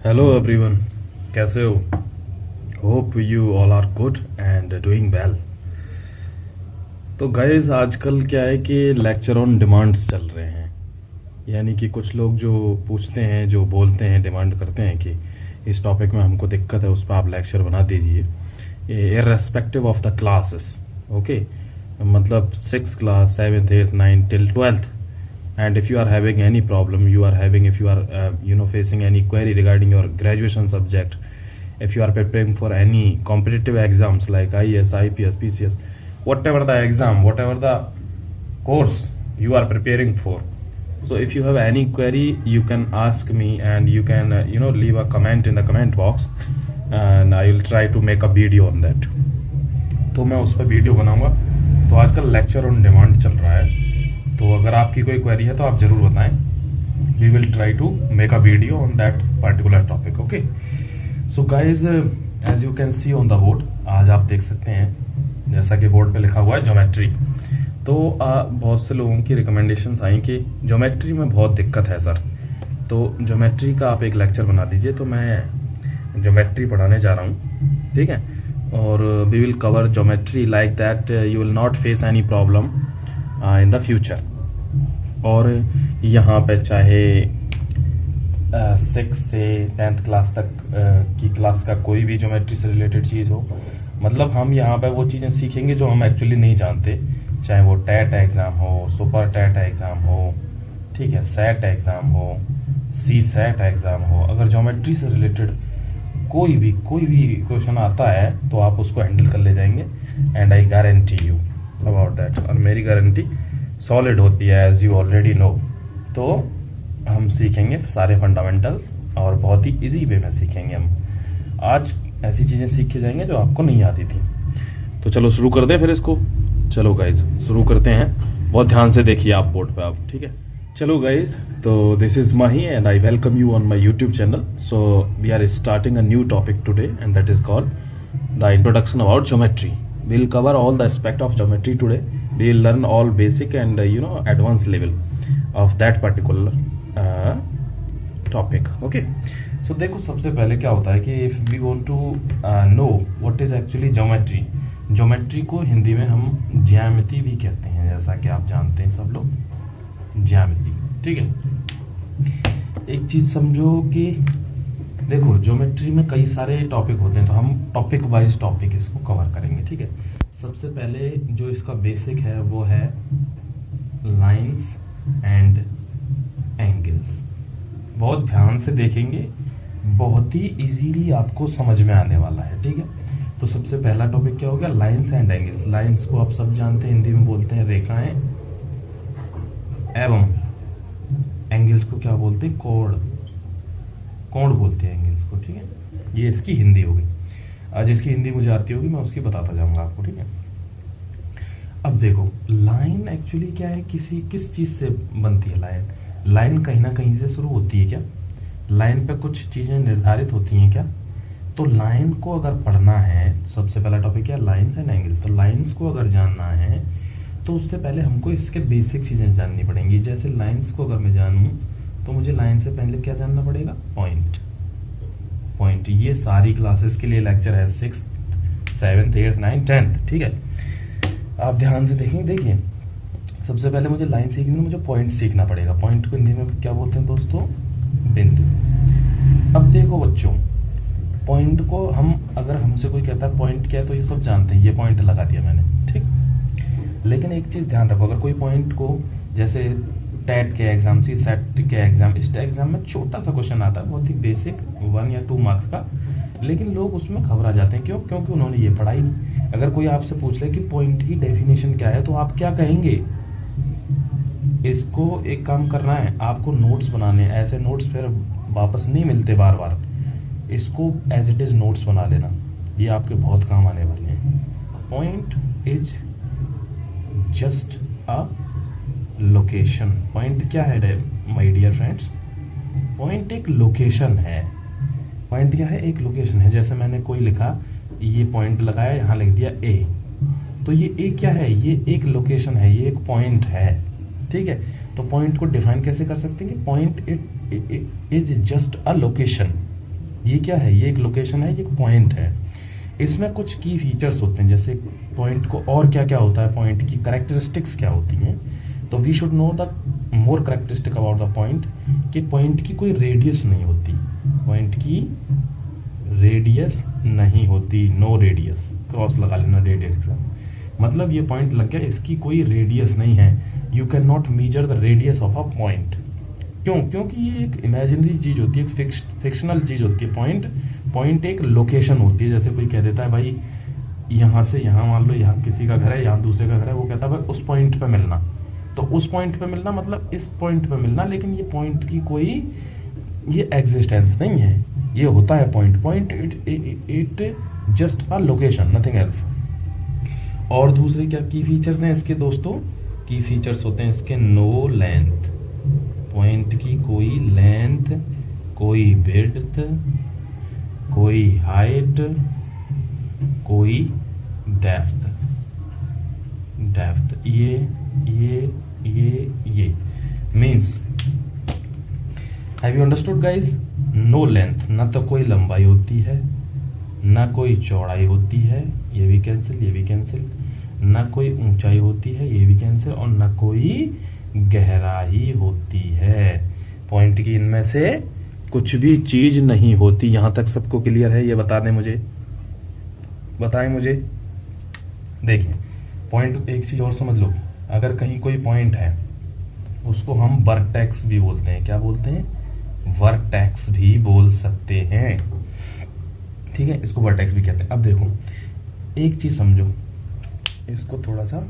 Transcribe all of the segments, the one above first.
Hello everyone, कैसे हो? Hope you all are good and doing well. तो guys, आजकल क्या है कि लेक्चर ऑन डिमांड्स चल रहे हैं। यानी कि कुछ लोग जो पूछते हैं, जो बोलते हैं, डिमांड करते हैं कि इस टॉपिक में हमको दिक्कत है, उस पर आप लेक्चर बना दीजिए, irrespective of the classes. Okay, मतलब 6th class, 7th, 8th, 9th till 12th। And if you are having any problem, if you are facing any query regarding your graduation subject, if you are preparing for any competitive exams like IAS, IPS, PCS, whatever the exam, whatever the course you are preparing for, so if you have any query, you can ask me and you can leave a comment in the comment box and I will try to make a video on that। तो मैं उस पर video बनाऊंगा। तो आजकल lecture on demand चल रहा है, तो अगर आपकी कोई क्वेरी है तो आप ज़रूर बताएं। We will try to make a video on that particular topic. Okay, so guys, as you can see on the board, आज आप देख सकते हैं जैसा कि बोर्ड पे लिखा हुआ है ज्योमेट्री। तो बहुत से लोगों की रिकमेंडेशंस आई कि ज्योमेट्री में बहुत दिक्कत है सर, तो ज्योमेट्री का आप एक लेक्चर बना दीजिए। तो मैं ज्योमेट्री पढ़ाने जा रहा हूँ, ठीक है। और we will cover geometry like that you will not face any problem in the future. और यहाँ पे चाहे 6 से 10th क्लास तक की क्लास का कोई भी ज्योमेट्री से रिलेटेड चीज़ हो, मतलब हम यहाँ पे वो चीज़ें सीखेंगे जो हम एक्चुअली नहीं जानते, चाहे वो टेट एग्ज़ाम हो, सुपर टेट एग्ज़ाम हो, ठीक है, सेट एग्ज़ाम हो, सी सेट एग्ज़ाम हो। अगर ज्योमेट्री से रिलेटेड कोई भी क्वेश्चन आता है तो आप उसको हैंडल कर ले जाएंगे, and I guarantee you about that. और मेरी गारंटी सॉलिड होती है, एज यू ऑलरेडी नो। तो हम सीखेंगे सारे फंडामेंटल्स और बहुत ही इजी वे में सीखेंगे। हम आज ऐसी चीज़ें सीख के जाएंगे जो आपको नहीं आती थी। तो चलो शुरू कर दें फिर इसको। चलो गाइज, शुरू करते हैं। बहुत ध्यान से देखिए आप बोर्ड पे आप, ठीक है। चलो गाइज, तो this is Mahi and I welcome you on my YouTube channel. So we are starting a new topic today and that is called the introduction about geometry. We'll cover all the aspect of geometry today. We'll learn all basic and advanced level of that particular topic. Okay. So देखो, सबसे पहले क्या होता है कि if we want to know what is actually geometry, geometry को हिंदी में हम ज्यामिति भी कहते हैं, जैसा कि आप जानते हैं सब लोग, ज्यामिति, ठीक है। एक चीज समझो कि देखो, ज्योमेट्री में कई सारे टॉपिक होते हैं, तो हम टॉपिक वाइज टॉपिक इसको कवर करेंगे, ठीक है। सबसे पहले जो इसका बेसिक है वो है लाइंस एंड एंगल्स। बहुत ध्यान से देखेंगे, बहुत ही इजीली आपको समझ में आने वाला है, ठीक है। तो सबसे पहला टॉपिक क्या हो गया? Lines and angles. लाइंस को आप सब जानते हैं, हिंदी में बोलते हैं रेखाएं, एवं एंगल्स को क्या बोलते हैं? कोण बोलते हैं एंगल्स को, ठीक है। ये इसकी हिंदी हो गई। आज इसकी हिंदी मुझे आती होगी, मैं उसकी बताता जाऊंगा आपको, ठीक है। अब देखो, लाइन एक्चुअली क्या है, किस चीज से बनती है लाइन? लाइन कहीं ना कहीं से शुरू होती है क्या? लाइन पे कुछ चीजें निर्धारित होती हैं क्या? तो लाइन को अगर पढ़ना है, सबसे पहला टॉपिक क्या है? Lines and angles. तो लाइन्स को अगर जानना है तो उससे पहले हमको इसके बेसिक चीजें जाननी पड़ेंगी। जैसे लाइन्स को अगर मैं जानूं तो मुझे लाइन से पहले क्या जानना पड़ेगा? पॉइंट। ये सारी क्लासेस के लिए लेक्चर है, 6th, 7th, 8th, 9th, 10th, ठीक है। आप ध्यान से देखेंगे, देखिए, सबसे पहले मुझे लाइन सीखनी है, मुझे पॉइंट सीखना पड़ेगा। पॉइंट को हिंदी में क्या बोलते हैं दोस्तों? बिंदु। अब देखो बच्चों, पॉइंट को हम, अगर हमसे कोई कहता है पॉइंट क्या है, तो ये सब जानते हैं, ये पॉइंट लगा दिया मैंने, ठीक। लेकिन एक चीज ध्यान रखो, अगर कोई पॉइंट को, जैसे टेट के एग्जाम, सी सेट के एग्जाम, इस एग्जाम में छोटा सा क्वेश्चन आता है, बहुत ही बेसिक, 1 या 2 मार्क्स का, लेकिन लोग उसमें घबरा जाते हैं। क्यों? क्योंकि उन्होंने ये पढ़ा ही नहीं। अगर कोई आपसे पूछ ले कि पॉइंट की डेफिनेशन क्या है, तो आप क्या कहेंगे? इसको एक काम करना है, आपको नोट्स बनाने हैं। ऐसे नोट्स फिर वापस नहीं मिलते बार बार, इसको एज इट इज नोट्स बना लेना, ये आपके बहुत काम आने वाले हैं। Point is just a location. Point क्या है माय डियर फ्रेंड्स? पॉइंट एक लोकेशन है। पॉइंट क्या है? एक लोकेशन है। जैसे मैंने कोई लिखा, ये पॉइंट लगाया, यहाँ लिख दिया ए, तो ये ए क्या है? ये एक लोकेशन है, ये एक पॉइंट है, ठीक है। तो पॉइंट को डिफाइन कैसे कर सकते हैं कि point it is just a location, ये क्या है, ये एक लोकेशन है, ये एक पॉइंट है। इसमें कुछ की फीचर्स होते हैं, जैसे पॉइंट को और क्या क्या होता है, पॉइंट की करेक्टरिस्टिक्स क्या होती हैं। तो we should know the more characteristic about the point, कि पॉइंट की कोई रेडियस नहीं होती, पॉइंट की रेडियस नहीं होती, नो रेडियस, क्रॉस लगा लेना रेडियस, मतलब ये पॉइंट लग गया, इसकी कोई रेडियस नहीं है। You can not measure the radius of a point. क्यों? क्योंकि ये एक इमेजिनरी चीज होती है, एक फिक्शनल चीज होती है। पॉइंट एक लोकेशन होती है। जैसे कोई कह देता है भाई यहाँ से यहाँ, मान लो यहाँ किसी का घर है, यहाँ दूसरे का घर है, वो कहता है भाई उस पॉइंट पे मिलना, तो उस पॉइंट पे मिलना मतलब इस पॉइंट पे मिलना, लेकिन ये पॉइंट की कोई ये एग्जिस्टेंस नहीं है। ये होता है point it just a location, nothing else. और दूसरे क्या की फीचर्स हैं इसके दोस्तों? की फीचर्स होते हैं इसके नो लेंथ, पॉइंट की कोई लेंथ, कोई विड्थ, कोई हाइट, कोई डेप्थ। ये means, have you understood guys? No length, ना तो कोई लंबाई होती है, ना कोई चौड़ाई होती है, ये भी कैंसिल, ये भी कैंसिल, ना कोई ऊंचाई होती है, ये भी कैंसिल, और ना कोई गहराई होती है। पॉइंट की इनमें से कुछ भी चीज नहीं होती। यहां तक सबको क्लियर है? ये बता दें मुझे, बताएं मुझे। देखिए पॉइंट, एक चीज और समझ लो, अगर कहीं कोई पॉइंट है उसको हम वर्टेक्स भी बोलते हैं। क्या बोलते हैं? वर्टेक्स भी बोल सकते हैं, ठीक है, इसको वर्टेक्स भी कहते हैं। अब देखो एक चीज समझो, इसको थोड़ा सा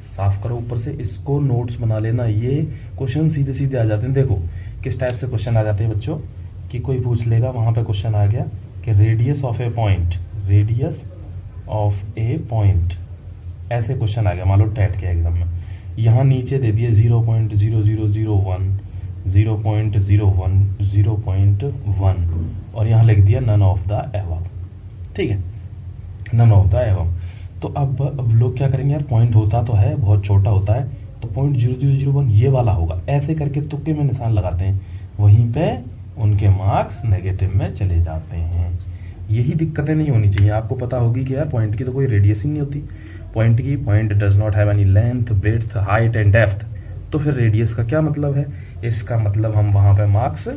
साफ करो ऊपर से, इसको नोट्स बना लेना। ये क्वेश्चन सीधे सीधे आ जाते हैं। देखो किस टाइप से क्वेश्चन आ जाते हैं बच्चों, कि कोई पूछ लेगा, वहां पे क्वेश्चन आ गया कि radius of A point, radius of A point, ऐसे क्वेश्चन आ गया मान लो टेट के एग्जाम में। यहाँ नीचे दे दिए 0.0001, 0.01, 0.1, और यहाँ लिख दिया नन ऑफ द एबव, ठीक है, नन ऑफ द एबव। तो अब लोग क्या करेंगे यार, पॉइंट होता तो है, बहुत छोटा होता है, तो 0.0001 ये वाला होगा, ऐसे करके तुक्के में निशान लगाते हैं, वहीं पे उनके मार्क्स नेगेटिव में चले जाते हैं। यही दिक्कतें नहीं होनी चाहिए। आपको पता होगी कि यार पॉइंट की तो कोई रेडियस ही नहीं होती, point does not have any length, width, height and depth, तो फिर रेडियस का क्या मतलब है? इसका मतलब हम वहां पे मार्क्स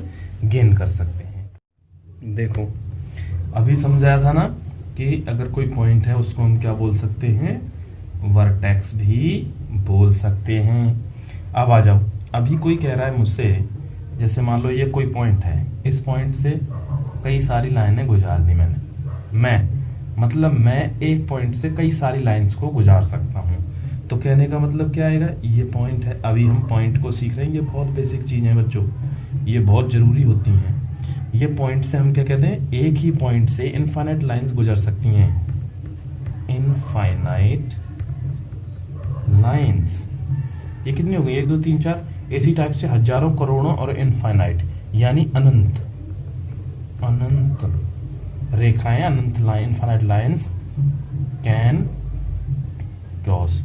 गेन कर सकते हैं। देखो अभी समझाया था ना कि अगर कोई पॉइंट है उसको हम क्या बोल सकते हैं? वर्टेक्स भी बोल सकते हैं। अब आ जाओ, अभी कोई कह रहा है मुझसे, जैसे मान लो ये कोई पॉइंट है, इस पॉइंट से कई सारी लाइनें गुजार दी मैं एक पॉइंट से कई सारी लाइंस को गुजार सकता हूँ। तो कहने का मतलब क्या आएगा? ये पॉइंट है, अभी हम पॉइंट को सीख रहे हैं, ये बहुत बेसिक चीज़ है बच्चों, ये बहुत जरूरी होती हैं। ये पॉइंट से हम क्या कहते हैं? एक ही पॉइंट से इनफाइनाइट लाइंस गुजर सकती हैं, इनफाइनाइट लाइंस। ये कितनी हो गई? 1 2 3 4, इसी टाइप से हजारों, करोड़ों और इनफाइनाइट यानी अनंत रेखाएं, अनंत line, infinite lines can cross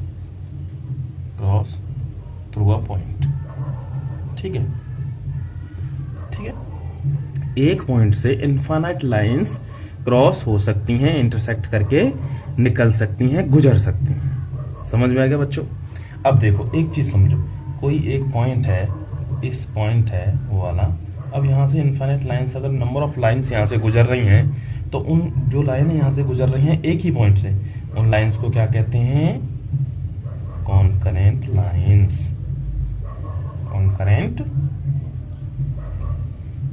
through a point, ठीक है, ठीक है। एक पॉइंट से इनफाइनाइट लाइंस क्रॉस हो सकती हैं, इंटरसेक्ट करके निकल सकती हैं, गुजर सकती हैं। समझ में आ गया बच्चों? अब देखो एक चीज समझो, कोई एक पॉइंट है, इस पॉइंट है वो वाला, अब यहाँ से इनफाइनाइट लाइंस, अगर नंबर ऑफ लाइंस यहाँ से गुजर रही हैं, तो उन जो लाइनें यहाँ से गुजर रही हैं एक ही पॉइंट से, उन लाइंस को क्या कहते हैं? Concurrent lines. कॉन्करेंट।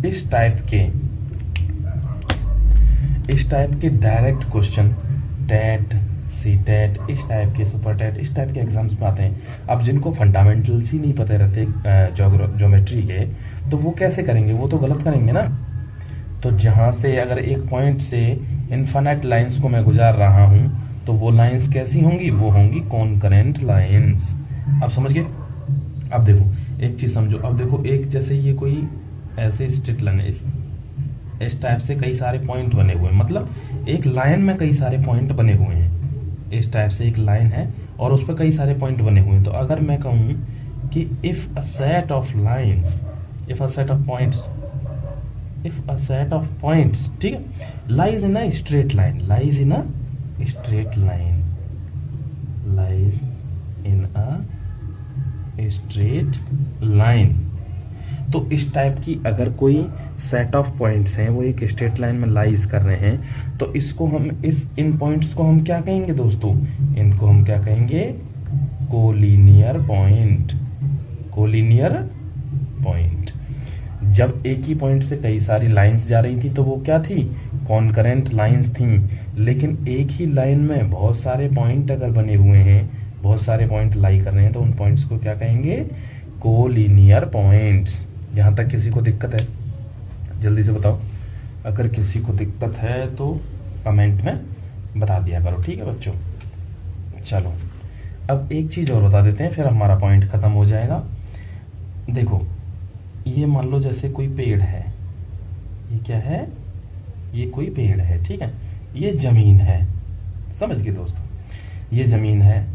इस टाइप के डायरेक्ट क्वेश्चन, टेट, सीटेट, इस टाइप के, सुपर टेट, इस टाइप के एग्जाम्स में आते हैं। अब जिनको फंडामेंटल्स ही नहीं पता रहते ज्योमेट्री के, तो वो कैसे करेंगे? वो तो गलत करेंगे ना। तो जहां से अगर एक पॉइंट से इनफाइनाइट लाइंस को मैं गुजार रहा हूं, तो वो लाइंस कैसी होंगी? वो होंगी कॉन्करेंट लाइंस। अब समझ गए? अब देखो एक चीज समझो, अब देखो एक, जैसे ये कोई ऐसे स्ट्रेट लाइन, इस टाइप से कई सारे पॉइंट बने हुए हैं, मतलब एक लाइन में कई सारे पॉइंट बने हुए हैं। इस टाइप से एक लाइन है और उस पर कई सारे पॉइंट बने हुए हैं। तो अगर मैं कहूँ कि if a set of lines, if a set of points, if a set of points, ठीक है, lies in a straight line, lies in a straight line, lies in a straight line. तो इस टाइप की अगर कोई set of points हैं वो एक स्ट्रेट लाइन में लाइज कर रहे हैं, तो इसको हम इन पॉइंट्स को हम क्या कहेंगे दोस्तों? इनको हम क्या कहेंगे? Collinear point, collinear point. जब एक ही पॉइंट से कई सारी लाइंस जा रही थी तो वो क्या थी? कॉन्करेंट लाइंस थी। लेकिन एक ही लाइन में बहुत सारे पॉइंट अगर बने हुए हैं, बहुत सारे पॉइंट लाई कर रहे हैं, तो उन पॉइंट्स को क्या कहेंगे? Collinear points. यहां तक किसी को दिक्कत है? जल्दी से बताओ, अगर किसी को दिक्कत है तो कमेंट में बता दिया करो, ठीक है बच्चों। चलो अब एक चीज और बता देते हैं, फिर हमारा पॉइंट खत्म हो जाएगा। देखो, ये मान लो जैसे कोई पेड़ है, ये क्या है? ये कोई पेड़ है, ठीक है, ये जमीन है, समझ गए दोस्तों? ये जमीन है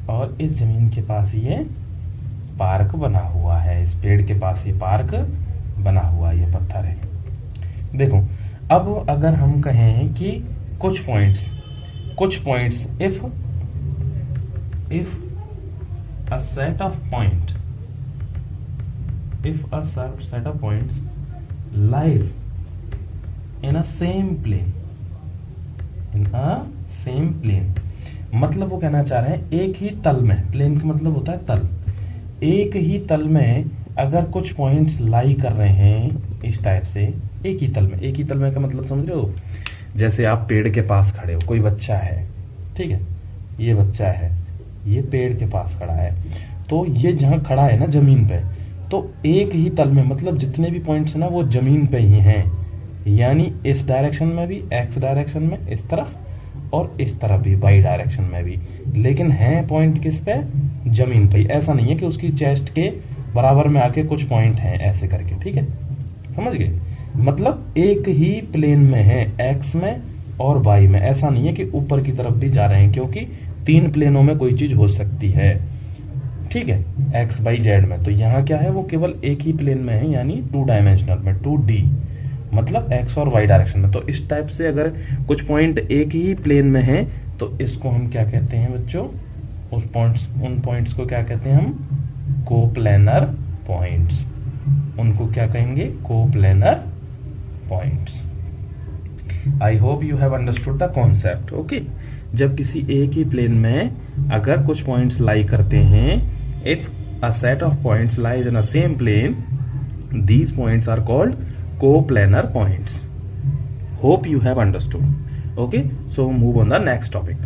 और इस जमीन के पास ये पार्क बना हुआ है, इस पेड़ के पास ये पार्क बना हुआ है, ये पत्थर है। देखो, अब अगर हम कहें कि कुछ points if a set of points lies in a same plane, मतलब वो कहना चाह रहे हैं एक ही तल में, प्लेन का मतलब होता है तल, एक ही तल में अगर कुछ पॉइंट्स लाई कर रहे हैं इस टाइप से, एक ही तल में का मतलब समझ रहे हो? जैसे आप पेड़ के पास खड़े हो, कोई बच्चा है, ठीक है, ये बच्चा है, ये पेड़ के पास खड़ा है, तो ये जहां खड़ा है ना जमीन पे, तो एक ही तल में, मतलब जितने भी पॉइंट्स है ना वो जमीन पे ही हैं, यानी इस डायरेक्शन में भी, एक्स डायरेक्शन में इस तरफ, और इस तरफ भी वाई डायरेक्शन में भी, लेकिन है पॉइंट किस पे? जमीन पे। ऐसा नहीं है कि उसकी चेस्ट के बराबर में आके कुछ पॉइंट हैं ऐसे करके, ठीक है, समझ गए? मतलब एक ही प्लेन में है, एक्स में और वाई में। ऐसा नहीं है कि ऊपर की तरफ भी जा रहे हैं, क्योंकि 3 प्लेनों में कोई चीज हो सकती है, ठीक है, एक्स वाई जेड में। तो यहाँ क्या है? वो केवल एक ही प्लेन में है, यानी 2 डायमेंशनल में, 2D, मतलब एक्स और वाई डायरेक्शन में। तो इस टाइप से अगर कुछ पॉइंट एक ही प्लेन में है तो इसको हम क्या कहते हैं बच्चों? उन पॉइंट्स को क्या कहते हैं हम? Coplanar points. उनको क्या कहेंगे? Coplanar points. I hope you have understood the concept. Okay, जब किसी एक ही प्लेन में अगर कुछ पॉइंट्स लाई करते हैं, if a set of points lies in a same plane, these points are called coplanar points. Hope you have understood. Okay, so move on the next topic.